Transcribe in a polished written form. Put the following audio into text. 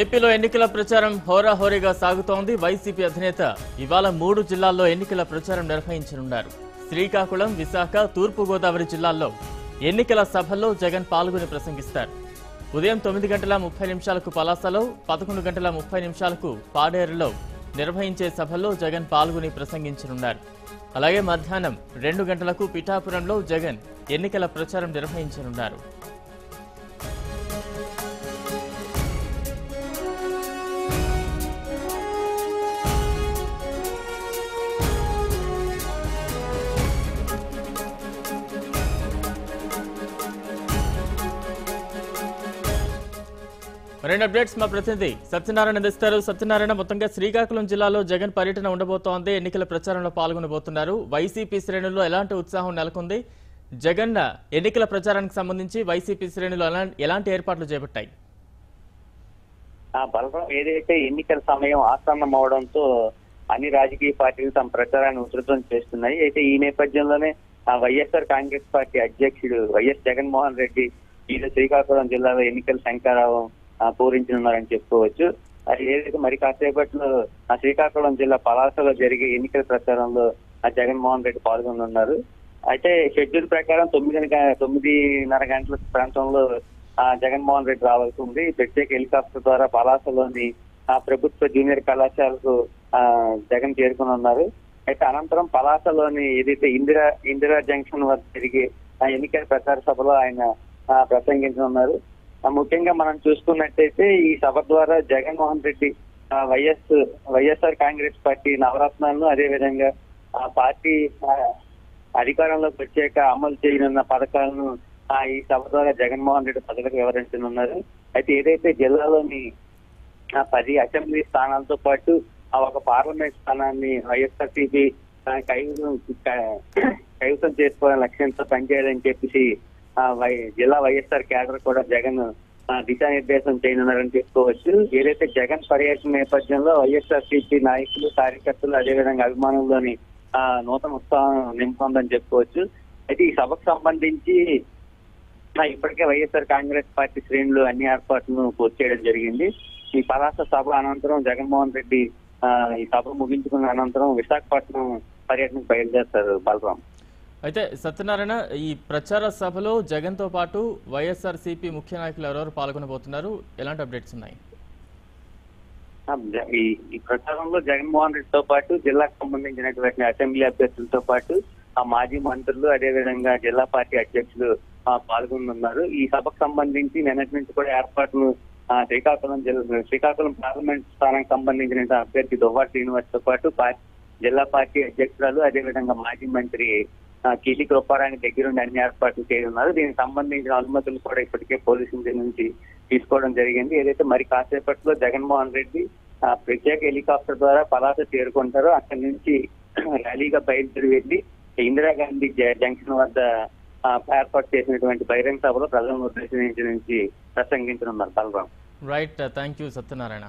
ఏపీలో ఎన్నికల ప్రచారం హోరాహోరీగా సాగుతోంది. వైసీపీ అధినేత ఇవాళ 3 జిల్లాల్లో ఎన్నికల ప్రచారం నిర్వహించనున్నారు. శ్రీకాకుళం, విశాఖ, తూర్పుగోదావరి జిల్లాల్లో ఎన్నికల సభల్లో జగన్ పాల్గొని ప్రసంగిస్తారు. ఉదయం 9:30 పలాసలో, 11:30 పాడేరులో నిర్వహించే సభల్లో జగన్ పాల్గొని ప్రసంగించనున్నారు. అలాగే మధ్యాహ్నం 2 గంటలకు పిఠాపురంలో జగన్ ఎన్నికల ప్రచారం నిర్వహించనున్నారు. మరిన్ని అప్డేట్స్ మా ప్రతినిధి సత్యనారాయణ అందిస్తారు. సత్యనారాయణ, మొత్తంగా శ్రీకాకుళం జిల్లాలో జగన్ పర్యటన ఉండబోతోంది. ఎన్నికల ప్రచారంలో పాల్గొనబోతున్నారు. వైసీపీ శ్రేణుల్లో ఎలాంటి ఉత్సాహం నెలకొంది? జగన్ ఎన్నికల ప్రచారానికి సంబంధించి వైసీపీ శ్రేణులు ఎలాంటి ఏర్పాట్లు చేపట్టాయి? బలరాం, ఏదైతే ఎన్నికల సమయం ఆసన్నం అవడంతో అన్ని రాజకీయ పార్టీలు తమ ప్రచారాన్ని ఉధృతం చేస్తున్నాయి. అయితే ఈ నేపథ్యంలోనే వైఎస్ఆర్ కాంగ్రెస్ పార్టీ అధ్యక్షుడు వైఎస్ జగన్మోహన్ రెడ్డి ఈ శ్రీకాకుళం జిల్లాలో ఎన్నికల శంఖారావం పూరించనున్నారని చెప్పుకోవచ్చు. ఏదైతే మరి కాసేపట్లో శ్రీకాకుళం జిల్లా పలాసలో జరిగే ఎన్నికల ప్రచారంలో జగన్మోహన్ రెడ్డి పాల్గొనున్నారు. అయితే షెడ్యూల్ ప్రకారం 9:30 గంటల ప్రాంతంలో జగన్మోహన్ రెడ్డి రావాల్సి ఉంది. ప్రత్యేక హెలికాప్టర్ ద్వారా పలాసలోని ప్రభుత్వ జూనియర్ కళాశాలకు జగన్ చేరుకున్నారు. అయితే అనంతరం పలాసలోని ఏదైతే ఇందిరా జంక్షన్ వద్ద జరిగే ఎన్నికల ప్రచార సభలో ఆయన ప్రసంగించనున్నారు. ముఖ్యంగా మనం చూసుకున్నట్టయితే ఈ సభ ద్వారా జగన్మోహన్ రెడ్డి వైఎస్ఆర్ కాంగ్రెస్ పార్టీ నవరత్నాలను, అదేవిధంగా ఆ పార్టీ అధికారంలోకి వచ్చాక అమలు చేయనున్న పథకాలను ఈ సభ ద్వారా జగన్మోహన్ రెడ్డి ప్రజలకు వివరించనున్నారు. అయితే ఏదైతే జిల్లాలోని 10 అసెంబ్లీ స్థానాలతో పాటు ఒక పార్లమెంట్ స్థానాన్ని వైఎస్ఆర్సీపీ కైవసం చేసుకోవాలని లక్ష్యంతో పనిచేయాలని చెప్పేసి జిల్లా వైఎస్ఆర్ కేడర్ కూడా జగన్ దిశానిర్దేశం చేయనున్నారని చెప్పుకోవచ్చు. ఏదైతే జగన్ పర్యటన నేపథ్యంలో వైఎస్ఆర్సీపీ నాయకులు, కార్యకర్తలు, అదేవిధంగా అభిమానుల్లోని నూతన ఉత్సాహం నింపుతుందని చెప్పుకోవచ్చు. అయితే ఈ సభకు సంబంధించి ఇప్పటికే వైఎస్ఆర్ కాంగ్రెస్ పార్టీ శ్రేణులు అన్ని ఏర్పాట్లను పూర్తి చేయడం జరిగింది. ఈ పలాస సభ అనంతరం జగన్మోహన్ రెడ్డి ఈ సభ ముగించుకున్న అనంతరం విశాఖపట్నం పర్యటనకు బయలుదేరుతారు. బలరాం, అయితే సత్యనారాయణ, ఈ ప్రచార సభలో జగన్ తో పాటు వైఎస్ఆర్సీపీ ముఖ్య నాయకులు ఎవరెవరు పాల్గొనబోతున్నారు? ఎలాంటి అప్డేట్స్ ఉన్నాయి? ఈ ప్రచారంలో జగన్మోహన్ రెడ్డితో పాటు జిల్లాకు సంబంధించినటువంటి అసెంబ్లీ అభ్యర్థులతో పాటు మాజీ మంత్రులు, అదేవిధంగా జిల్లా పార్టీ అధ్యక్షులు పాల్గొనున్నారు. ఈ సభకు సంబంధించి నిన్నటి నుంచి కూడా ఏర్పాట్లు శ్రీకాకుళం పార్లమెంట్ స్థానానికి సంబంధించిన అభ్యర్థి దువ్వాడ శ్రీనివాస్ తో పాటు జిల్లా పార్టీ అధ్యక్షురాలు, అదేవిధంగా మాజీ మంత్రి కీర్తి కృపారాణి దగ్గరుండి అన్ని ఏర్పాట్లు చేయనున్నారు. దీనికి సంబంధించిన అనుమతులు కూడా ఇప్పటికే పోలీసుల నుంచి తీసుకోవడం జరిగింది. ఏదైతే మరి కాసేపట్లో జగన్మోహన్ రెడ్డి ప్రత్యేక హెలికాప్టర్ ద్వారా పలాస చేరుకుంటారో అక్కడి నుంచి ర్యాలీగా బయలుదేరి వెళ్లి ఇందిరాగాంధీ జంక్షన్ వద్ద ఏర్పాటు చేసినటువంటి బహిరంగ సభలో ప్రజలను ఉద్దేశించి నుంచి ప్రసంగించనున్నారు. Balaram, right, thank you Satyanarayana.